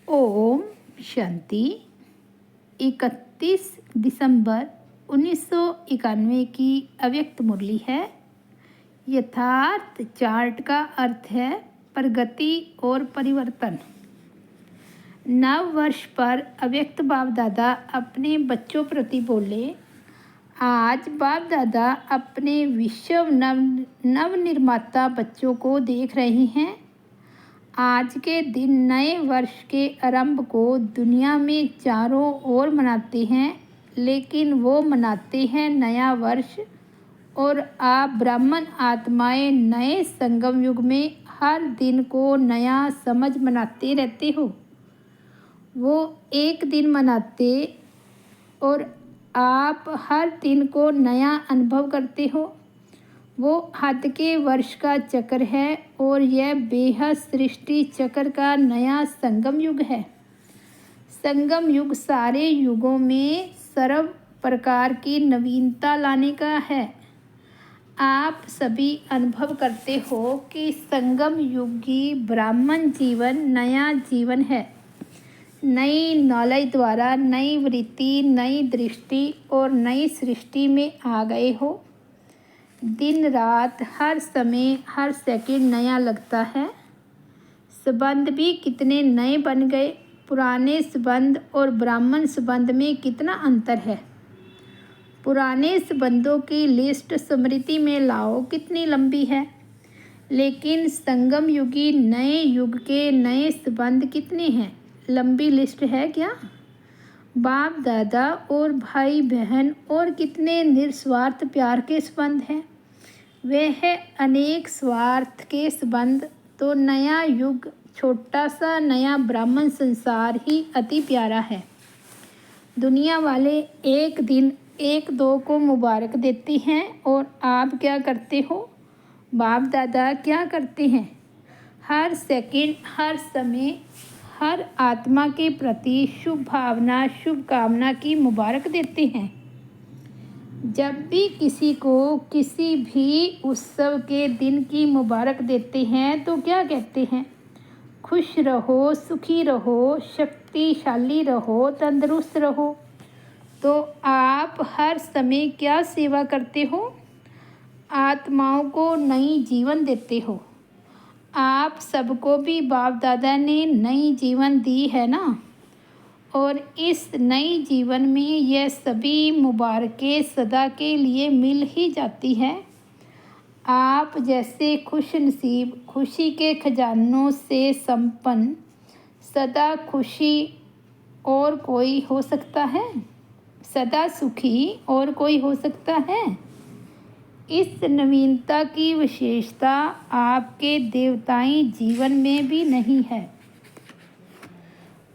ओम शांति। 31 दिसंबर 1991 की अव्यक्त मुरली है। यथार्थ चार्ट का अर्थ है प्रगति और परिवर्तन। नव वर्ष पर अव्यक्त बाप दादा अपने बच्चों प्रति बोले, आज बाप दादा अपने विश्व नव निर्माता बच्चों को देख रहे हैं। आज के दिन नए वर्ष के आरंभ को दुनिया में चारों ओर मनाते हैं, लेकिन वो मनाते हैं नया वर्ष। और आप ब्राह्मण आत्माएं नए संगम युग में हर दिन को नया समझ मनाते रहते हो। वो एक दिन मनाते और आप हर दिन को नया अनुभव करते हो। वो हद के वर्ष का चक्र है और यह बेहद सृष्टि चक्र का नया संगम युग है। संगम युग सारे युगों में सर्व प्रकार की नवीनता लाने का है। आप सभी अनुभव करते हो कि संगम युगी ब्राह्मण जीवन नया जीवन है। नई नॉलेज द्वारा नई वृत्ति, नई दृष्टि और नई सृष्टि में आ गए हो। दिन रात हर समय हर सेकंड नया लगता है। संबंध भी कितने नए बन गए। पुराने संबंध और ब्राह्मण संबंध में कितना अंतर है। पुराने संबंधों की लिस्ट स्मृति में लाओ कितनी लंबी है, लेकिन संगम युगी नए युग के नए संबंध कितने हैं। लंबी लिस्ट है क्या। बाप दादा और भाई बहन और कितने निस्वार्थ प्यार के संबंध हैं। वे है अनेक स्वार्थ के संबंध। तो नया युग छोटा सा नया ब्राह्मण संसार ही अति प्यारा है। दुनिया वाले एक दिन एक दो को मुबारक देते हैं और आप क्या करते हो। बाप दादा क्या करते हैं। हर सेकंड हर समय हर आत्मा के प्रति शुभ भावना शुभकामना की मुबारक देते हैं। जब भी किसी को किसी भी उत्सव के दिन की मुबारक देते हैं तो क्या कहते हैं। खुश रहो, सुखी रहो, शक्तिशाली रहो, तंदुरुस्त रहो। तो आप हर समय क्या सेवा करते हो। आत्माओं को नई जीवन देते हो। आप सबको भी बाप दादा ने नई जीवन दी है ना। और इस नई जीवन में यह सभी मुबारकें सदा के लिए मिल ही जाती है। आप जैसे खुश नसीब खुशी के खजानों से संपन्न सदा खुशी और कोई हो सकता है। सदा सुखी और कोई हो सकता है। इस नवीनता की विशेषता आपके देवताई जीवन में भी नहीं है।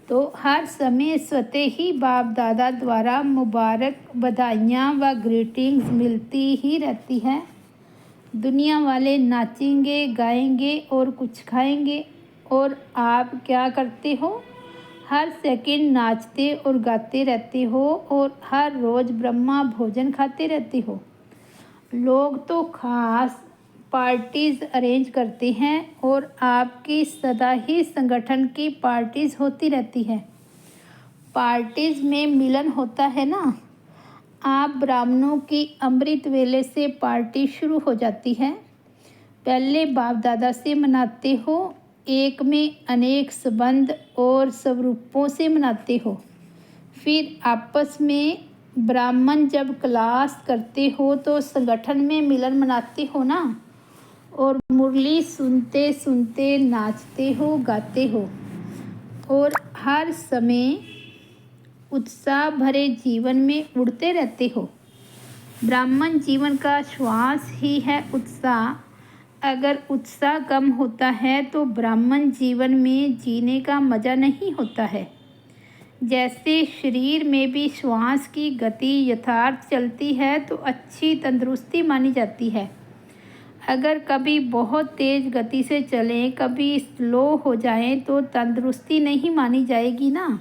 तो हर समय स्वतः ही बाप दादा द्वारा मुबारक बधाइयाँ व ग्रीटिंग्स मिलती ही रहती है। दुनिया वाले नाचेंगे गाएंगे और कुछ खाएंगे, और आप क्या करते हो। हर सेकंड नाचते और गाते रहते हो और हर रोज़ ब्रह्मा भोजन खाते रहते हो। लोग तो खास पार्टीज़ अरेंज करते हैं और आपकी सदा ही संगठन की पार्टीज़ होती रहती है। पार्टीज़ में मिलन होता है ना। आप ब्राह्मणों की अमृत वेले से पार्टी शुरू हो जाती है। पहले बाप दादा से मनाते हो, एक में अनेक संबंध और स्वरूपों से मनाते हो। फिर आपस में ब्राह्मण जब क्लास करते हो तो संगठन में मिलन मनाते हो ना। और मुरली सुनते सुनते नाचते हो गाते हो और हर समय उत्साह भरे जीवन में उड़ते रहते हो। ब्राह्मण जीवन का श्वास ही है उत्साह। अगर उत्साह कम होता है तो ब्राह्मण जीवन में जीने का मज़ा नहीं होता है। जैसे शरीर में भी श्वास की गति यथार्थ चलती है तो अच्छी तंदुरुस्ती मानी जाती है। अगर कभी बहुत तेज़ गति से चलें, कभी स्लो हो जाएं तो तंदुरुस्ती नहीं मानी जाएगी ना।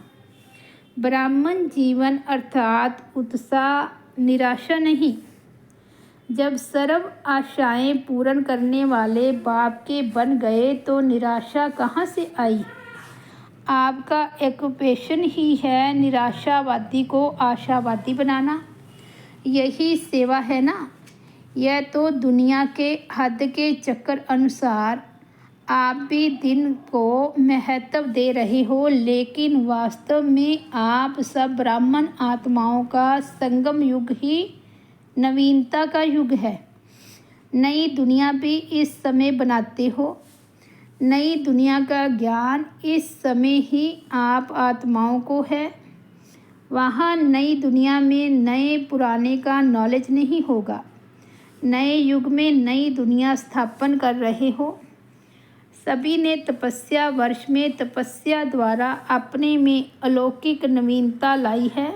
ब्राह्मण जीवन अर्थात उत्साह, निराशा नहीं। जब सर्व आशाएं पूर्ण करने वाले बाप के बन गए तो निराशा कहाँ से आई। आपका ऑक्यूपेशन ही है निराशावादी को आशावादी बनाना। यही सेवा है ना। यह तो दुनिया के हद के चक्कर अनुसार आप भी दिन को महत्व दे रहे हो, लेकिन वास्तव में आप सब ब्राह्मण आत्माओं का संगम युग ही नवीनता का युग है। नई दुनिया भी इस समय बनाते हो। नई दुनिया का ज्ञान इस समय ही आप आत्माओं को है। वहाँ नई दुनिया में नए पुराने का नॉलेज नहीं होगा। नए युग में नई दुनिया स्थापन कर रहे हो। सभी ने तपस्या वर्ष में तपस्या द्वारा अपने में अलौकिक नवीनता लाई है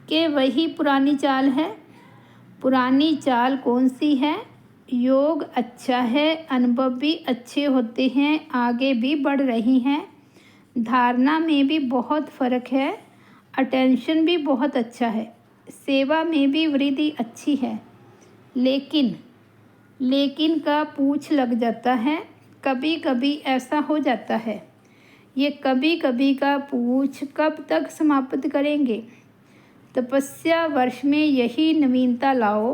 कि वही पुरानी चाल है। पुरानी चाल कौन सी है? योग अच्छा है, अनुभव भी अच्छे होते हैं, आगे भी बढ़ रही हैं। धारणा में भी बहुत फ़र्क है, अटेंशन भी बहुत अच्छा है, सेवा में भी वृद्धि अच्छी है। लेकिन का पूछ लग जाता है। कभी कभी ऐसा हो जाता है। ये कभी कभी का पूछ कब तक समाप्त करेंगे? तपस्या वर्ष में यही नवीनता लाओ।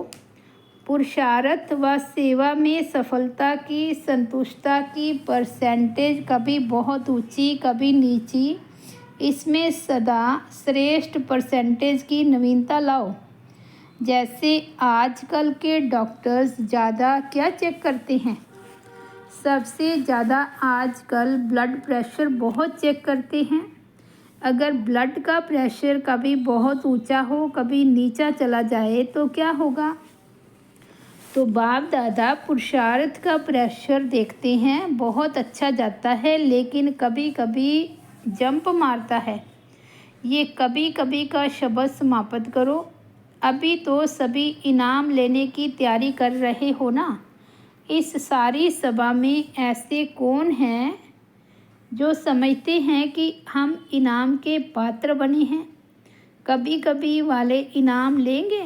पुरुषार्थ व सेवा में सफलता की संतुष्टता की परसेंटेज कभी बहुत ऊंची कभी नीची, इसमें सदा श्रेष्ठ परसेंटेज की नवीनता लाओ। जैसे आजकल के डॉक्टर्स ज़्यादा क्या चेक करते हैं? सबसे ज़्यादा आजकल ब्लड प्रेशर बहुत चेक करते हैं। अगर ब्लड का प्रेशर कभी बहुत ऊंचा हो कभी नीचा चला जाए तो क्या होगा? तो बाप दादा पुरुषार्थ का प्रेशर देखते हैं, बहुत अच्छा जाता है, लेकिन कभी कभी जंप मारता है। ये कभी कभी का शब्द समाप्त करो। अभी तो सभी इनाम लेने की तैयारी कर रहे हो ना। इस सारी सभा में ऐसे कौन हैं जो समझते हैं कि हम इनाम के पात्र बने हैं? कभी कभी वाले इनाम लेंगे।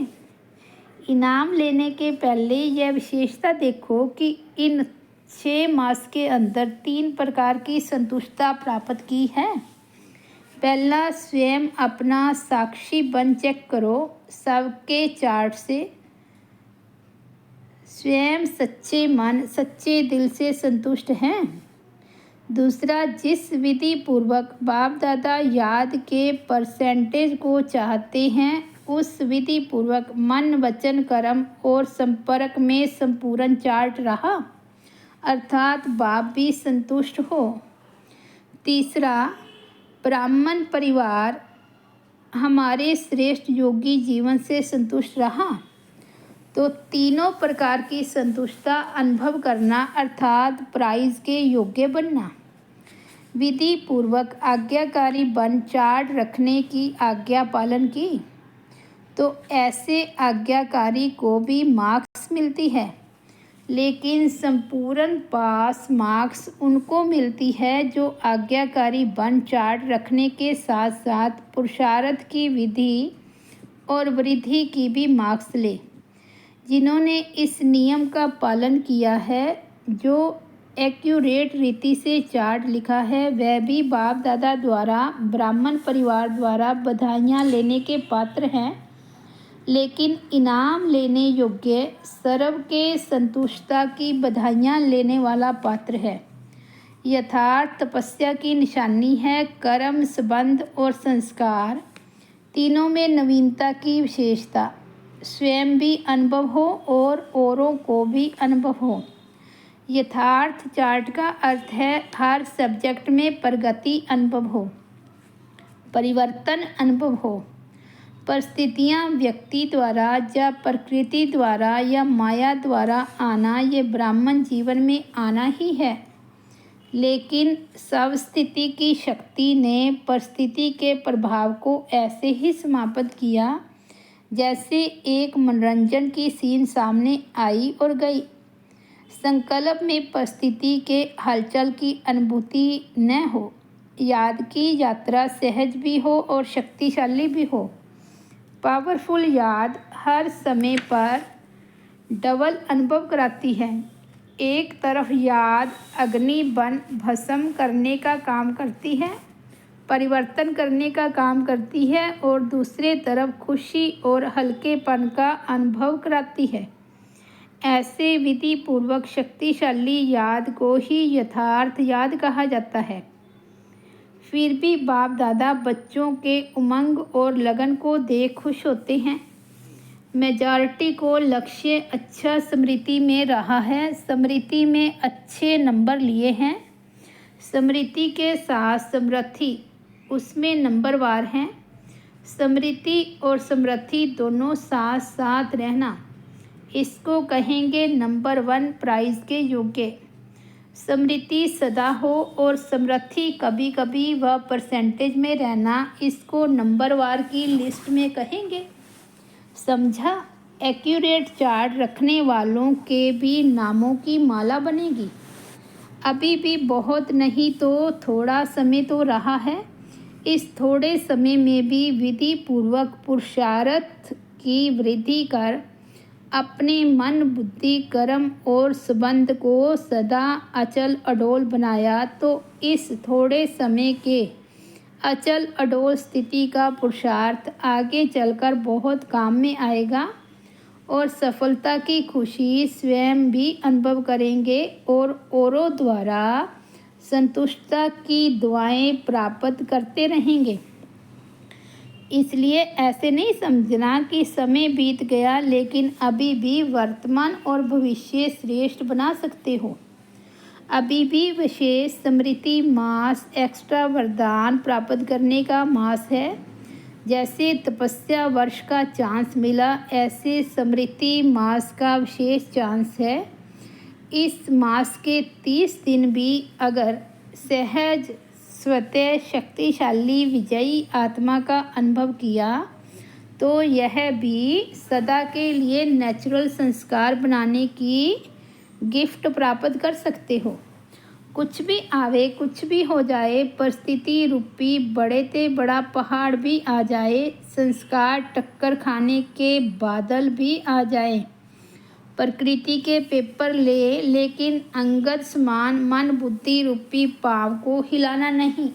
इनाम लेने के पहले यह विशेषता देखो कि इन 6 मास के अंदर 3 प्रकार की संतुष्टता प्राप्त की है। पहला, स्वयं अपना साक्षी बन चेक करो सबके चार्ट से। स्वयं सच्चे मन सच्चे दिल से संतुष्ट हैं। दूसरा, जिस विधि पूर्वक बाप दादा याद के परसेंटेज को चाहते हैं उस विधि पूर्वक मन वचन कर्म और संपर्क में संपूर्ण चार्ट रहा, अर्थात बाप भी संतुष्ट हो। तीसरा, ब्राह्मण परिवार हमारे श्रेष्ठ योगी जीवन से संतुष्ट रहा। तो तीनों प्रकार की संतुष्टता अनुभव करना, अर्थात प्राइज के योग्य बनना। विधि पूर्वक आज्ञाकारी बन चार्ट रखने की आज्ञा पालन की तो ऐसे आज्ञाकारी को भी मार्क्स मिलती है, लेकिन संपूर्ण पास मार्क्स उनको मिलती है जो आज्ञाकारी बन चार्ट रखने के साथ साथ पुरुषार्थ की विधि और वृद्धि की भी मार्क्स ले। जिन्होंने इस नियम का पालन किया है, जो एक्यूरेट रीति से चार्ट लिखा है, वह भी बाप दादा द्वारा ब्राह्मण परिवार द्वारा बधाइयाँ लेने के पात्र हैं, लेकिन इनाम लेने योग्य सर्व के संतुष्टता की बधाइयाँ लेने वाला पात्र है। यथार्थ तपस्या की निशानी है कर्म, संबंध और संस्कार, तीनों में नवीनता की विशेषता। स्वयं भी अनुभव हो और औरों को भी अनुभव हो। यथार्थ चार्ट का अर्थ है हर सब्जेक्ट में प्रगति अनुभव हो, परिवर्तन अनुभव हो। परिस्थितियाँ व्यक्ति द्वारा या प्रकृति द्वारा या माया द्वारा आना, ये ब्राह्मण जीवन में आना ही है, लेकिन सब स्थिति की शक्ति ने परिस्थिति के प्रभाव को ऐसे ही समाप्त किया जैसे एक मनोरंजन की सीन सामने आई और गई। संकल्प में परिस्थिति के हलचल की अनुभूति न हो। याद की यात्रा सहज भी हो और शक्तिशाली भी हो। पावरफुल याद हर समय पर डबल अनुभव कराती है। एक तरफ याद अग्नि बन भस्म करने का काम करती है, परिवर्तन करने का काम करती है, और दूसरे तरफ खुशी और हल्केपन का अनुभव कराती है। ऐसे विधि पूर्वक शक्तिशाली याद को ही यथार्थ याद कहा जाता है। फिर भी बाप दादा बच्चों के उमंग और लगन को देख खुश होते हैं। मेजॉरिटी को लक्ष्य अच्छा स्मृति में रहा है, स्मृति में अच्छे नंबर लिए हैं। स्मृति के साथ समृद्धि उसमें नंबरवार हैं। स्मृति और समृद्धि दोनों साथ साथ रहना, इसको कहेंगे नंबर 1 प्राइज़ के योग्य। स्मृति सदा हो और समृद्धि कभी कभी व परसेंटेज में रहना, इसको नंबरवार की लिस्ट में कहेंगे। समझा? एक्यूरेट चार्ट रखने वालों के भी नामों की माला बनेगी। अभी भी बहुत नहीं तो थोड़ा समय तो रहा है। इस थोड़े समय में भी विधि पूर्वक पुरुषार्थ की वृद्धि कर अपने मन, बुद्धि, कर्म और संबंध को सदा अचल अडोल बनाया तो इस थोड़े समय के अचल अडोल स्थिति का पुरुषार्थ आगे चलकर बहुत काम में आएगा और सफलता की खुशी स्वयं भी अनुभव करेंगे और औरों द्वारा संतुष्टता की दुआएं प्राप्त करते रहेंगे। इसलिए ऐसे नहीं समझना कि समय बीत गया लेकिन अभी भी वर्तमान और भविष्य श्रेष्ठ बना सकते हो। अभी भी विशेष स्मृति मास एक्स्ट्रा वरदान प्राप्त करने का मास है। जैसे तपस्या वर्ष का चांस मिला, ऐसे स्मृति मास का विशेष चांस है। इस मास के 30 दिन भी अगर सहज स्वतः शक्तिशाली विजयी आत्मा का अनुभव किया तो यह भी सदा के लिए नेचुरल संस्कार बनाने की गिफ्ट प्राप्त कर सकते हो। कुछ भी आवे, कुछ भी हो जाए, परिस्थिति रूपी बड़े ते बड़ा पहाड़ भी आ जाए, संस्कार टक्कर खाने के बादल भी आ जाए, प्रकृति के पेपर ले, लेकिन अंगद समान मन बुद्धि रूपी पाव को हिलाना नहीं,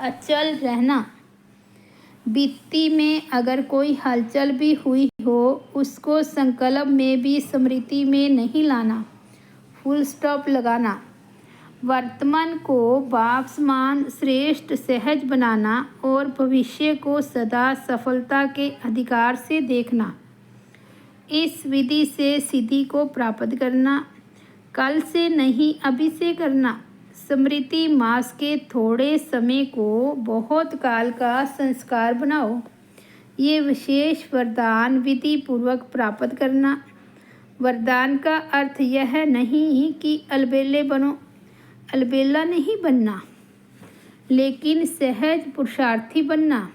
अचल रहना। बीती में अगर कोई हलचल भी हुई हो, उसको संकल्प में भी स्मृति में नहीं लाना, फुल स्टॉप लगाना। वर्तमान को बाप समान श्रेष्ठ सहज बनाना और भविष्य को सदा सफलता के अधिकार से देखना। इस विधि से सिद्धि को प्राप्त करना, कल से नहीं अभी से करना। स्मृति मास के थोड़े समय को बहुत काल का संस्कार बनाओ। ये विशेष वरदान विधि पूर्वक प्राप्त करना। वरदान का अर्थ यह नहीं कि अलबेले बनो, अलबेला नहीं बनना, लेकिन सहज पुरुषार्थी बनना।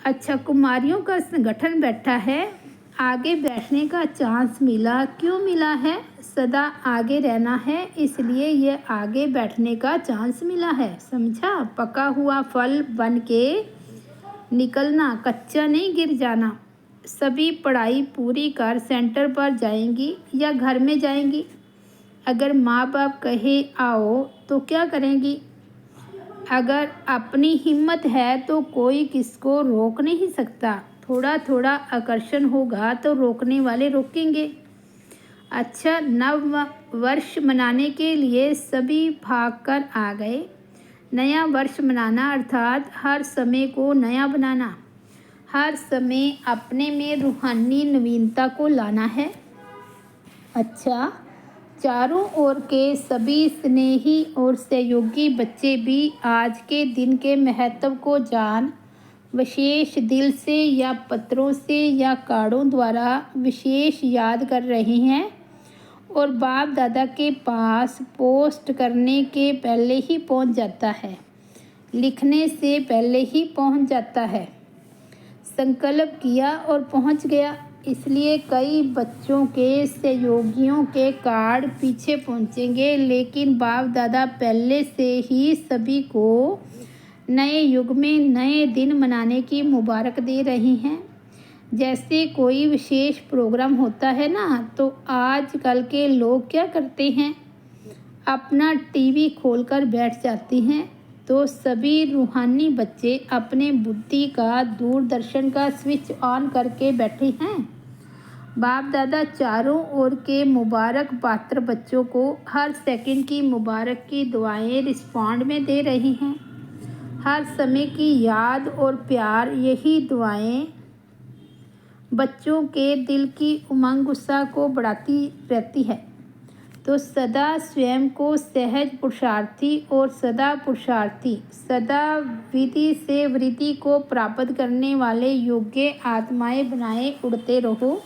अच्छा, कुमारियों का संगठन बैठा है, आगे बैठने का चांस मिला। क्यों मिला है? सदा आगे रहना है, इसलिए यह आगे बैठने का चांस मिला है। समझा? पका हुआ फल बन के निकलना, कच्चा नहीं गिर जाना। सभी पढ़ाई पूरी कर सेंटर पर जाएंगी या घर में जाएंगी। अगर माँ बाप कहे आओ तो क्या करेंगी? अगर अपनी हिम्मत है तो कोई किसको रोक नहीं सकता। थोड़ा थोड़ा आकर्षण होगा तो रोकने वाले रोकेंगे। अच्छा, नव वर्ष मनाने के लिए सभी भाग कर आ गए। नया वर्ष मनाना अर्थात हर समय को नया बनाना, हर समय अपने में रूहानी नवीनता को लाना है। अच्छा, चारों ओर के सभी स्नेही और सहयोगी बच्चे भी आज के दिन के महत्व को जान विशेष दिल से या पत्रों से या कार्डों द्वारा विशेष याद कर रहे हैं और बाप दादा के पास पोस्ट करने के पहले ही पहुंच जाता है, लिखने से पहले ही पहुंच जाता है। संकल्प किया और पहुंच गया। इसलिए कई बच्चों के सहयोगियों के कार्ड पीछे पहुंचेंगे, लेकिन बाप दादा पहले से ही सभी को नए युग में नए दिन मनाने की मुबारक दे रही हैं। जैसे कोई विशेष प्रोग्राम होता है ना, तो आजकल के लोग क्या करते हैं, अपना टीवी खोलकर बैठ जाते हैं। तो सभी रूहानी बच्चे अपने बुद्धि का दूरदर्शन का स्विच ऑन करके बैठे हैं। बाप दादा चारों ओर के मुबारक पात्र बच्चों को हर सेकंड की मुबारक की दुआएं रिस्पॉन्ड में दे रही हैं। हर समय की याद और प्यार, यही दुआएं बच्चों के दिल की उमंग उत्साह को बढ़ाती रहती है। तो सदा स्वयं को सहज पुरुषार्थी और सदा पुरुषार्थी, सदा विधि से वृद्धि को प्राप्त करने वाले योग्य आत्माएं बनाए उड़ते रहो।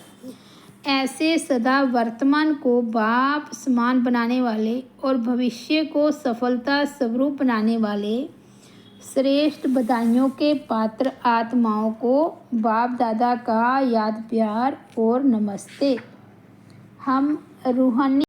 ऐसे सदा वर्तमान को बाप समान बनाने वाले और भविष्य को सफलता स्वरूप बनाने वाले श्रेष्ठ बधाइयों के पात्र आत्माओं को बाप दादा का याद प्यार और नमस्ते। हम रूहानी